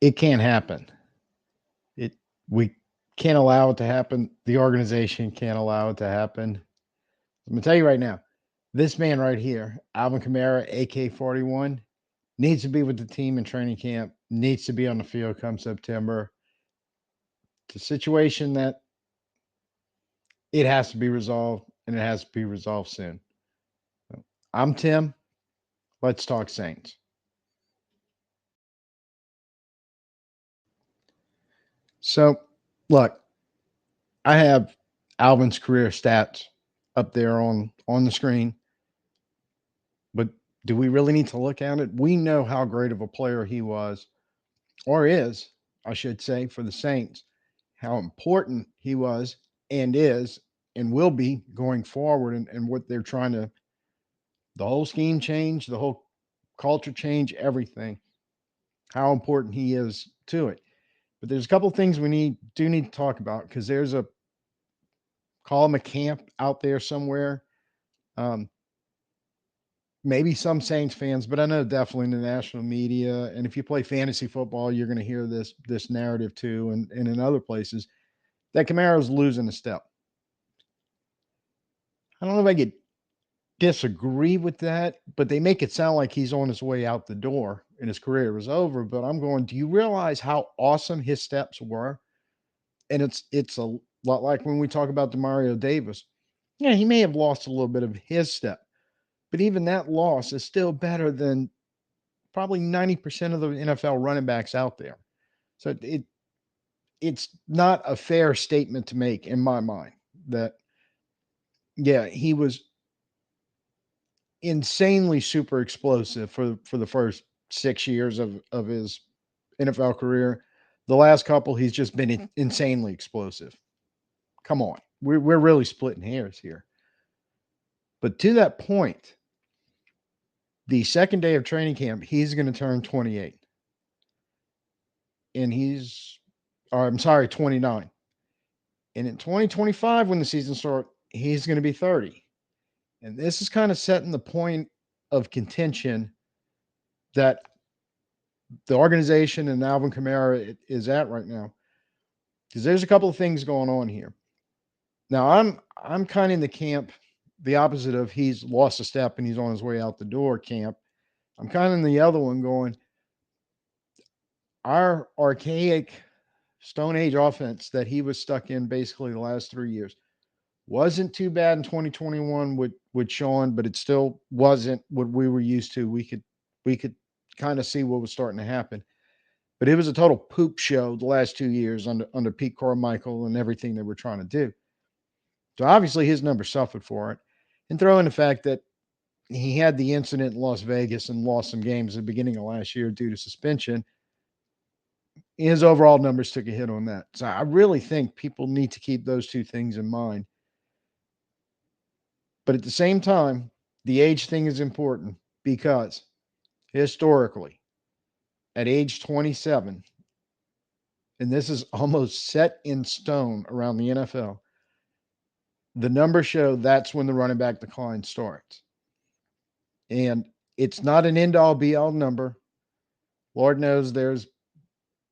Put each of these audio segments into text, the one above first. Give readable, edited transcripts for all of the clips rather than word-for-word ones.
It can't happen. It we can't allow it to happen. The organization can't allow it to happen. I'm gonna tell you right now, this man right here, Alvin Kamara, AK-41, needs to be with the team in training camp. Needs to be on the field come September. It's a situation that it has to be resolved, and it has to be resolved soon. I'm Tim. Let's talk Saints. So, look, I have Alvin's career stats up there on the screen, but do we really need to look at it? We know how great of a player he was, or is, I should say, for the Saints, how important he was and is and will be going forward, and what they're trying to, the whole scheme change, the whole culture change, everything, how important he is to it. But there's a couple of things we need to talk about, because there's a, call him a camp out there somewhere. Um, Maybe some Saints fans, but I know definitely in the national media. And if you play fantasy football, you're going to hear this narrative too, and in other places, that Kamara's losing a step. I don't know if I could disagree with that, but they make it sound like he's on his way out the door and his career is over. But I'm going, do you realize how awesome his steps were? And it's a lot like when we talk about Demario Davis. Yeah, he may have lost a little bit of his step, but even that loss is still better than probably 90% of the NFL running backs out there. So it's not a fair statement to make in my mind that, yeah, he was insanely super explosive for the first 6 years of his NFL career. The last couple, he's just been insanely explosive. Come on, we're really splitting hairs here. But to that point, the second day of training camp, he's going to turn 28, and or I'm sorry, 29. And in 2025, when the season starts, he's going to be 30. And this is kind of setting the point of contention that the organization and Alvin Kamara is at right now. Because there's a couple of things going on here. Now, I'm kind of in the camp, the opposite of he's lost a step and he's on his way out the door camp. I'm kind of in the other one going, our archaic Stone Age offense that he was stuck in basically the last 3 years wasn't too bad in 2021 with Sean, but it still wasn't what we were used to. We could kind of see what was starting to happen. But it was a total poop show the last 2 years under Pete Carmichael and everything they were trying to do. So obviously his numbers suffered for it. And throw in the fact that he had the incident in Las Vegas and lost some games at the beginning of last year due to suspension. His overall numbers took a hit on that. So I really think people need to keep those two things in mind. But at the same time, the age thing is important because historically, at age 27, and this is almost set in stone around the NFL, the numbers show that's when the running back decline starts. And it's not an end all be all number. Lord knows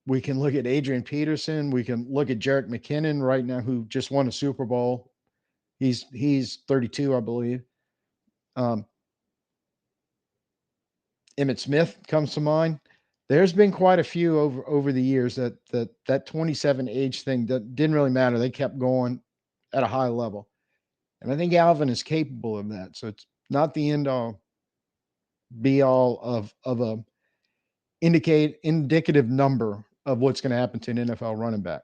we can look at Adrian Peterson. We can look at Jerick McKinnon right now, who just won a Super Bowl. He's 32, I believe. Um, Emmett Smith comes to mind. There's been quite a few over the years that 27 age thing that didn't really matter. They kept going at a high level, and I think Alvin is capable of that. So it's not the end all be all of a indicative number of what's going to happen to an NFL running back.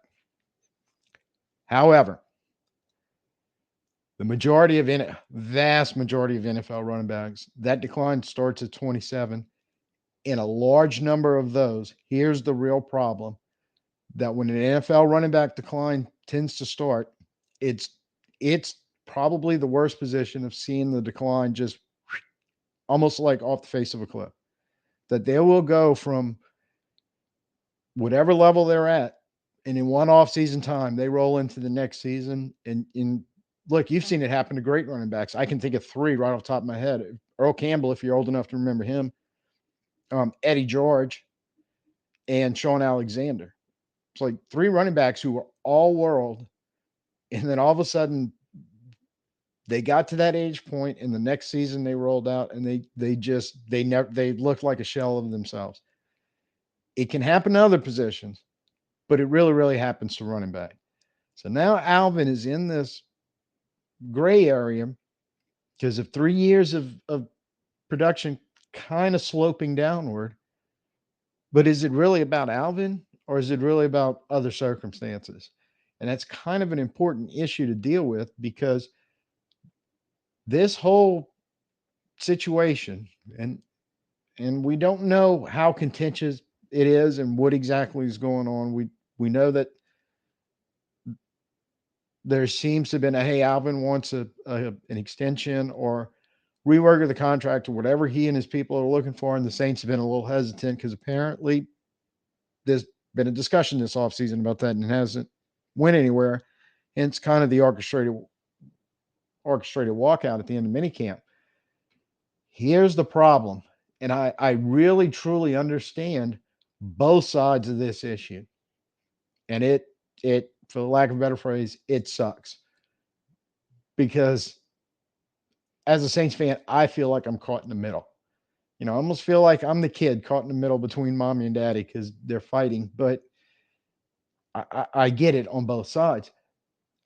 However, vast majority of NFL running backs, that decline starts at 27. In a large number of those, here's the real problem, that when an NFL running back decline tends to start, it's it's probably the worst position of seeing the decline just almost like off the face of a cliff. That they will go from whatever level they're at, and in one off-season time, they roll into the next season. And in look, you've seen it happen to great running backs. I can think of three right off the top of my head. Earl Campbell, if you're old enough to remember him, Eddie George, and Sean Alexander. It's like three running backs who were all world, and then all of a sudden they got to that age point, and the next season they rolled out, and they looked like a shell of themselves. It can happen to other positions, but it really happens to running back. So now Alvin is in this gray area because of 3 years of production kind of sloping downward. But is it really about Alvin or is it really about other circumstances? And that's kind of an important issue to deal with because this whole situation and we don't know how contentious it is and what exactly is going on. We know that there seems to have been a hey, Alvin wants an extension or rework of the contract or whatever he and his people are looking for. And the Saints have been a little hesitant because apparently there's been a discussion this offseason about that and it hasn't went anywhere. Hence kind of the orchestrated walkout at the end of minicamp. Here's the problem. And I really truly understand both sides of this issue. And it, for the lack of a better phrase, it sucks. Because as a Saints fan, I feel like I'm caught in the middle. I almost feel like I'm the kid caught in the middle between mommy and daddy because they're fighting. But I get it on both sides.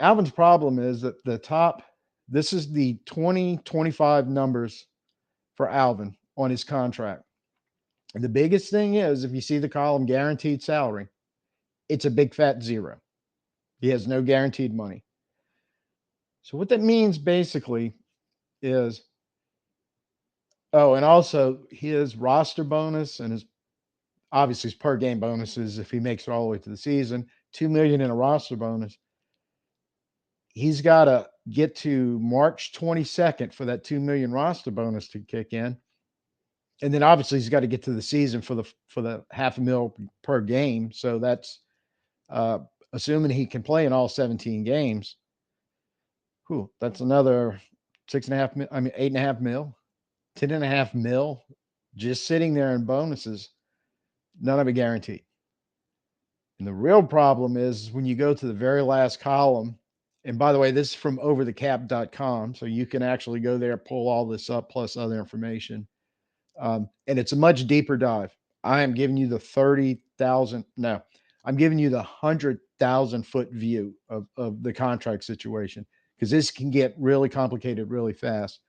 Alvin's problem is that this is the 2025 numbers for Alvin on his contract. And the biggest thing is if you see the column guaranteed salary, it's a big fat zero. He has no guaranteed money. So what that means basically is, oh, and also his roster bonus and his per game bonuses if he makes it all the way to the season, 2 million in a roster bonus. He's got to get to March 22nd for that 2 million roster bonus to kick in. And then obviously he's got to get to the season for the half a mil per game. So that's uh, assuming he can play in all 17 games. Whew, that's another 6.5 mil. I mean, 8.5 mil, 10.5 mil, just sitting there in bonuses. None of it guaranteed. And the real problem is when you go to the very last column. And by the way, this is from overthecap.com. So you can actually go there, pull all this up plus other information. And it's a much deeper dive. I am giving you the 30,000. No, I'm giving you the 100,000 foot view of the contract situation because this can get really complicated really fast.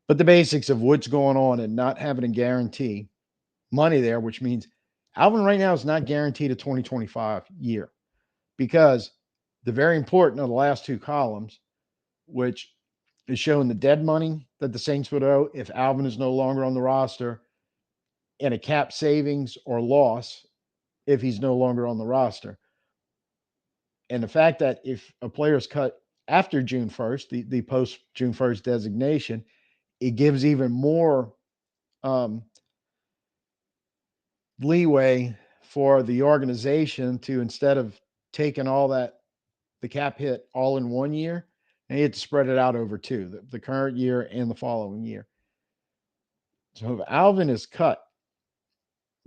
But the basics of what's going on and not having a guarantee money there, which means Alvin right now is not guaranteed a 2025 year because the very important of the last two columns, which is showing the dead money that the Saints would owe if Alvin is no longer on the roster and a cap savings or loss if he's no longer on the roster. And the fact that if a player is cut after June 1st, the post June 1st designation, it gives even more um, leeway for the organization to, instead of taking the cap hit all in 1 year, and you had to spread it out over two, the current year and the following year. So if Alvin is cut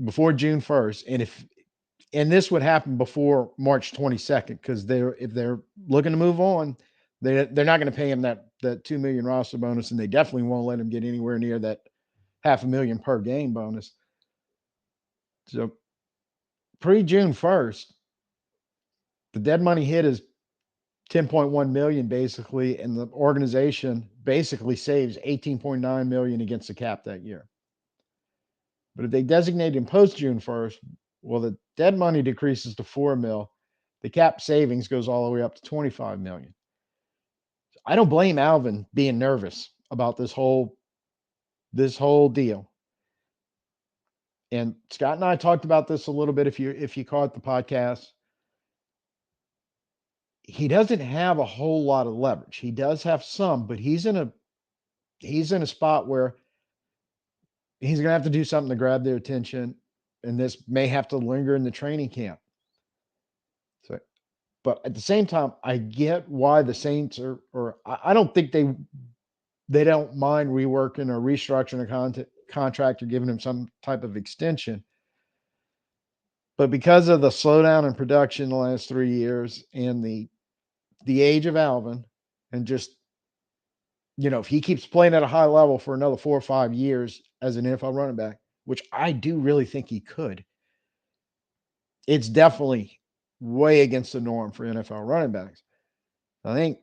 before June 1st, and this would happen before March 22nd, because if they're looking to move on, they're not going to pay him that 2 million roster bonus, and they definitely won't let him get anywhere near that half a million per game bonus. So pre-June 1st, the dead money hit is 10.1 million basically, and the organization basically saves 18.9 million against the cap that year. But if they designate him post June 1st, well, the dead money decreases to 4 mil. The cap savings goes all the way up to 25 million. I don't blame Alvin being nervous about this whole deal. And Scott and I talked about this a little bit if you caught the podcast. He doesn't have a whole lot of leverage. He does have some, but he's in a spot where he's going to have to do something to grab their attention, and this may have to linger in the training camp. So, but at the same time, I get why the Saints or I don't think they don't mind reworking or restructuring a contract or giving him some type of extension. But because of the slowdown in production the last 3 years and the age of Alvin, and just if he keeps playing at a high level for another 4 or 5 years as an NFL running back, which I do really think he could, it's definitely way against the norm for NFL running backs. I think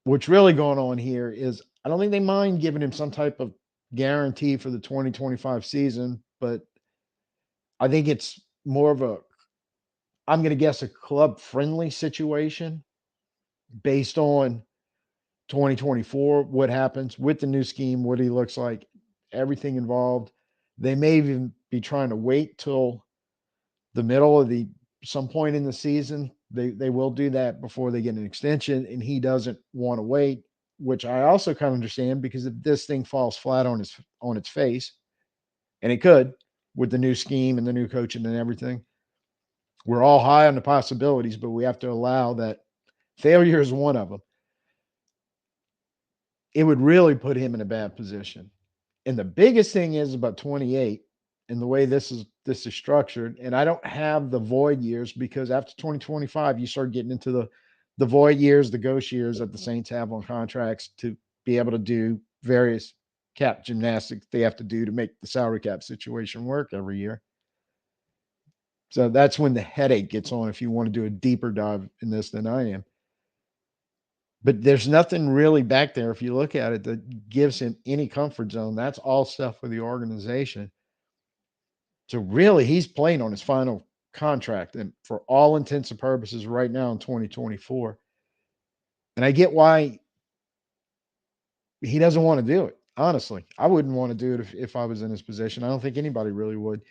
what's really going on here is I don't think they mind giving him some type of guarantee for the 2025 season, but I think it's more of I'm going to guess, a club friendly situation based on 2024, what happens with the new scheme, what he looks like, everything involved. They may even be trying to wait till the middle of the some point in the season. They will do that before they get an extension, and he doesn't want to wait, which I also kind of understand, because if this thing falls flat on its face, and it could with the new scheme and the new coaching and everything, we're all high on the possibilities, but we have to allow that failure is one of them. It would really put him in a bad position. And the biggest thing is about 28 and the way this is structured. And I don't have the void years, because after 2025, you start getting into the void years, the ghost years that the Saints have on contracts to be able to do various cap gymnastics they have to do to make the salary cap situation work every year. So that's when the headache gets on if you want to do a deeper dive in this than I am. But there's nothing really back there, if you look at it, that gives him any comfort zone. That's all stuff for the organization. So really, he's playing on his final contract, and for all intents and purposes, right now in 2024. And I get why he doesn't want to do it. Honestly, I wouldn't want to do it if I was in his position. I don't think anybody really would.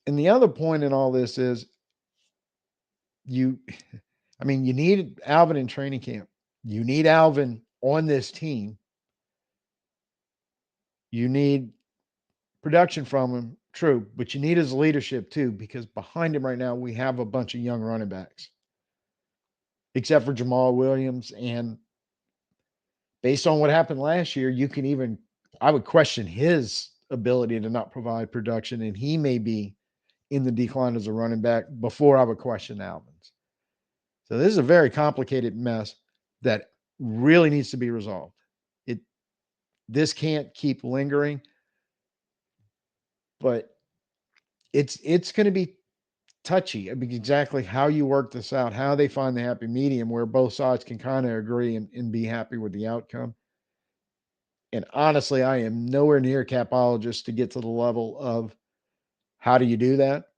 And the other point in all this is you, I mean, you need Alvin in training camp. You need Alvin on this team. You need production from him, true, but you need his leadership too, because behind him right now, we have a bunch of young running backs, except for Jamal Williams. And based on what happened last year, I would question his ability to not provide production, and he may be in the decline as a running back before I would question Alvin's. So this is a very complicated mess that really needs to be resolved. It This can't keep lingering, but it's going to be touchy. I mean, exactly how you work this out, how they find the happy medium where both sides can kind of agree and be happy with the outcome. And honestly, I am nowhere near a capologist to get to the level of how do you do that.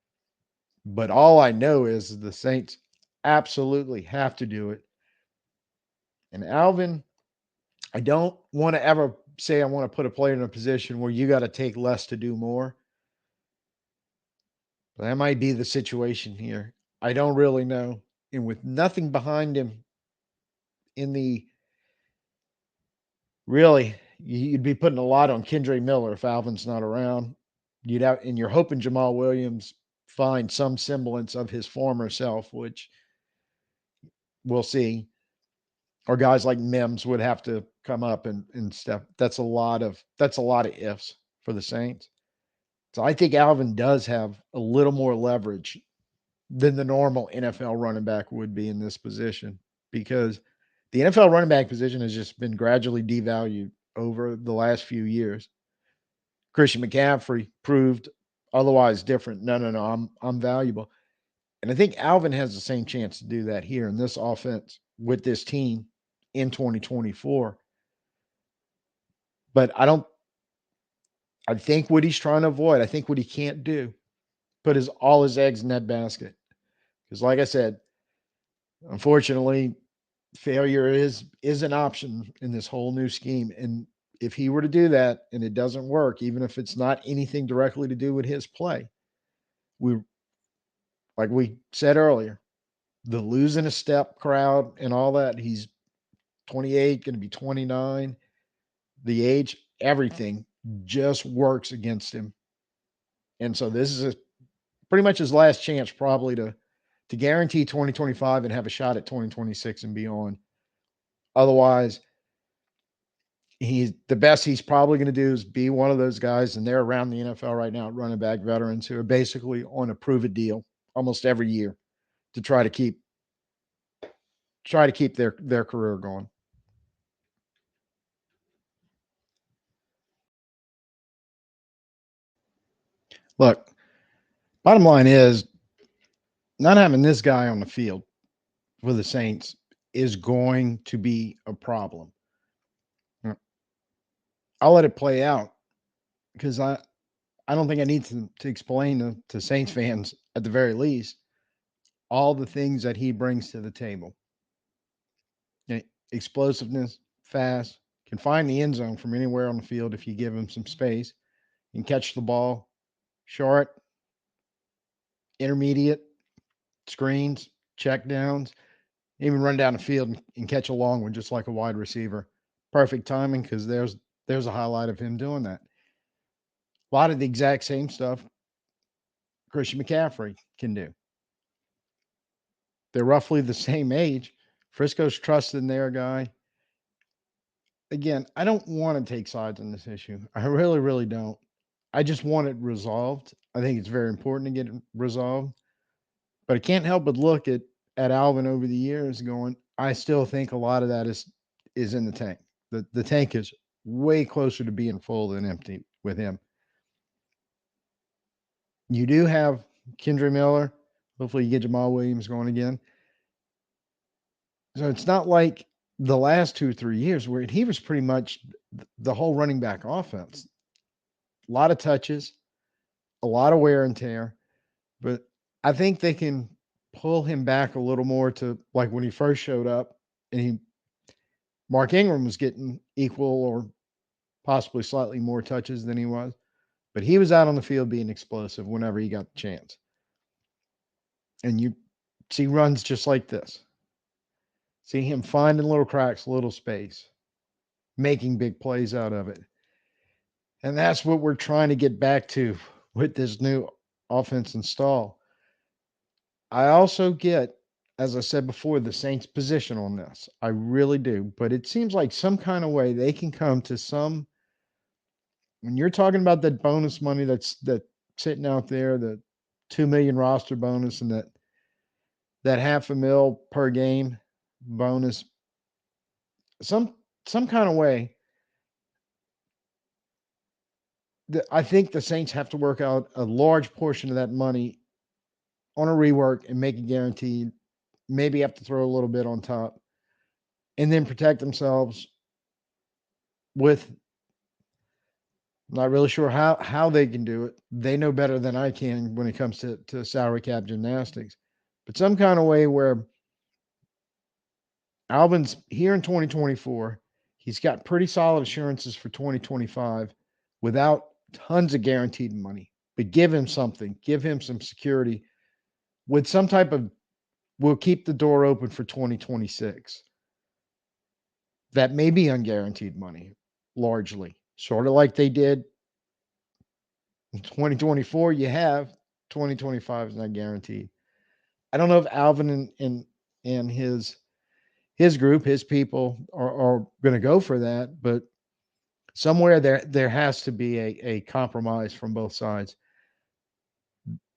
But all I know is the Saints absolutely have to do it. And Alvin, I don't want to ever say I want to put a player in a position where you got to take less to do more. But that might be the situation here. I don't really know. And with nothing behind him in the really, you'd be putting a lot on Kendre Miller if Alvin's not around. And you're hoping Jamal Williams finds some semblance of his former self, which we'll see. Or guys like Mims would have to come up and stuff. That's a lot of ifs for the Saints. So I think Alvin does have a little more leverage than the normal NFL running back would be in this position, because the NFL running back position has just been gradually devalued over the last few years. Christian McCaffrey proved otherwise different. No, no, no, I'm valuable. And I think Alvin has the same chance to do that here in this offense with this team in 2024. But I think what he's trying to avoid, I think what he can't do, put all his eggs in that basket. Because like I said, unfortunately, failure is an option in this whole new scheme. And if he were to do that and it doesn't work, even if it's not anything directly to do with his play, we like we said earlier, the losing a step crowd and all that. He's 28, going to be 29. The age, everything just works against him. And so this is pretty much his last chance, probably to guarantee 2025 and have a shot at 2026 and beyond. Otherwise, He's the best he's probably going to do is be one of those guys, and they're around the NFL right now, running back veterans who are basically on a prove it deal almost every year to try to keep their career going. Look, bottom line is not having this guy on the field for the Saints is going to be a problem. I'll let it play out because I don't think I need to explain to Saints fans at the very least all the things that he brings to the table. Yeah, explosiveness, fast, can find the end zone from anywhere on the field if you give him some space, can catch the ball short, intermediate, screens, check downs, even run down the field and catch a long one just like a wide receiver. Perfect timing because there's a highlight of him doing that. A lot of the exact same stuff Christian McCaffrey can do. They're roughly the same age. Frisco's trusting their guy. Again, I don't want to take sides on this issue. I really, really don't. I just want it resolved. I think it's very important to get it resolved. But I can't help but look at Alvin over the years going, I still think a lot of that is in the tank. The tank is way closer to being full than empty with him. You do have Kendra Miller. Hopefully you get Jamal Williams going again. So it's not like the last 2 or 3 years where he was pretty much the whole running back offense. A lot of touches, a lot of wear and tear, but I think they can pull him back a little more to like when he first showed up and Mark Ingram was getting equal or possibly slightly more touches than he was, but he was out on the field being explosive whenever he got the chance. And you see runs just like this. See him finding little cracks, little space, making big plays out of it. And that's what we're trying to get back to with this new offense install. I also get, as I said before, the Saints' position on this. I really do. But it seems like some kind of way they can come to some when you're talking about that bonus money that's sitting out there, the 2 million roster bonus and that half a mil per game bonus, some some kind of way I think the Saints have to work out a large portion of that money on a rework and make it guaranteed. Maybe have to throw a little bit on top, and then protect themselves with. I'm not really sure how they can do it. They know better than I can when it comes to salary cap gymnastics, but some kind of way where Alvin's here in 2024. He's got pretty solid assurances for 2025 without tons of guaranteed money. But give him something, give him some security with some type of we'll keep the door open for 2026. That may be unguaranteed money, largely, sort of like they did in 2024. You have 2025 is not guaranteed. I don't know if Alvin and his group, his people are going to go for that, but somewhere there has to be a compromise from both sides.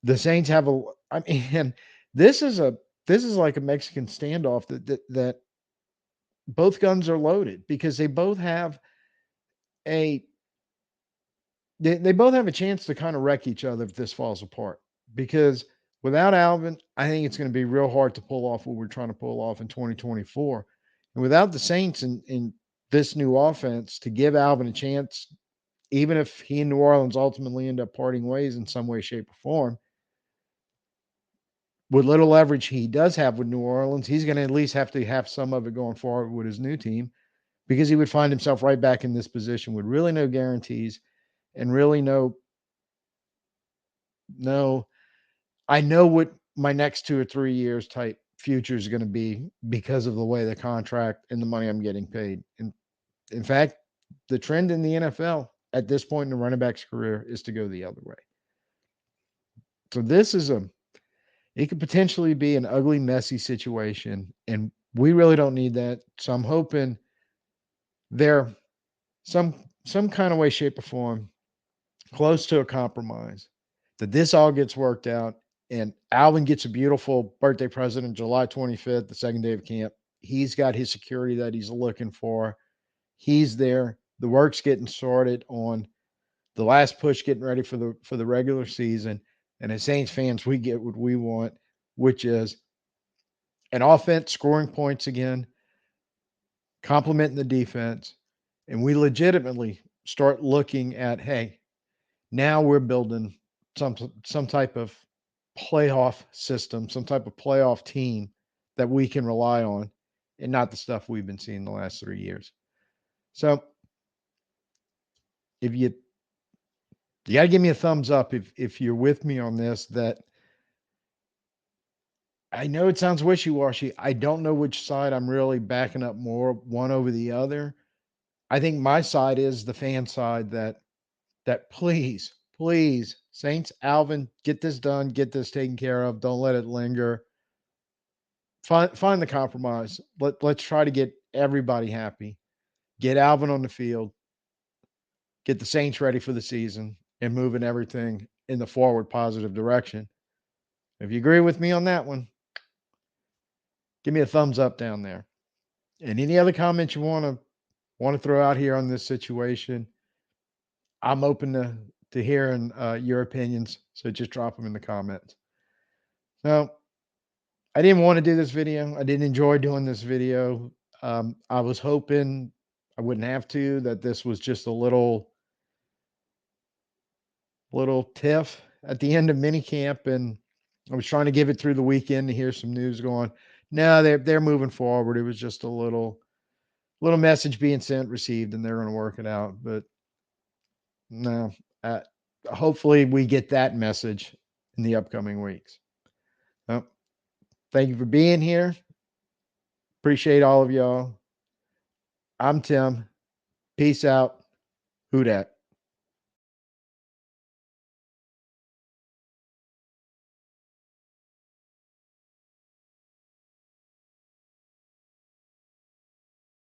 The Saints have a, I mean, this is a this is like a Mexican standoff that both guns are loaded because a they both have a chance to kind of wreck each other if this falls apart. Because without Alvin, I think it's going to be real hard to pull off what we're trying to pull off in 2024. And without the Saints in this new offense to give Alvin a chance, even if he and New Orleans ultimately end up parting ways in some way, shape, or form, with little leverage he does have with New Orleans, he's going to at least have to have some of it going forward with his new team because he would find himself right back in this position with really no guarantees and really no I know what my next 2 or 3 years type future is going to be because of the way the contract and the money I'm getting paid. And in fact, the trend in the NFL at this point in the running back's career is to go the other way. So it could potentially be an ugly, messy situation. And we really don't need that. So I'm hoping they're some kind of way, shape, or form, close to a compromise, that this all gets worked out, and Alvin gets a beautiful birthday present July 25th, the second day of camp. He's got his security that he's looking for. He's there. The work's getting sorted on the last push, getting ready for the regular season. And as Saints fans, we get what we want, which is an offense scoring points again, complementing the defense, and we legitimately start looking at, hey, now we're building some type of playoff system, some type of playoff team that we can rely on, and not the stuff we've been seeing the last 3 years. So if you got to give me a thumbs up if you're with me on this. That I know it sounds wishy-washy. I don't know which side I'm really backing up more, one over the other. I think my side is the fan side, that please, please, Saints, Alvin, get this done, get this taken care of. Don't let it linger. Find the compromise. Let's try to get everybody happy. Get Alvin on the field. Get the Saints ready for the season and moving everything in the forward positive direction. If you agree with me on that one, give me a thumbs up down there. And any other comments you want to throw out here on this situation, I'm open to hearing your opinions. So just drop them in the comments. So I didn't want to do this video. I didn't enjoy doing this video. I was hoping I wouldn't have to. That this was just a little tiff at the end of minicamp, and I was trying to give it through the weekend to hear some news going. No, they're moving forward. It was just a little message being sent, received, and they're going to work it out. But no, uh, hopefully we get that message in the upcoming weeks. So, thank you for being here. Appreciate all of y'all. I'm Tim. Peace out. Who dat?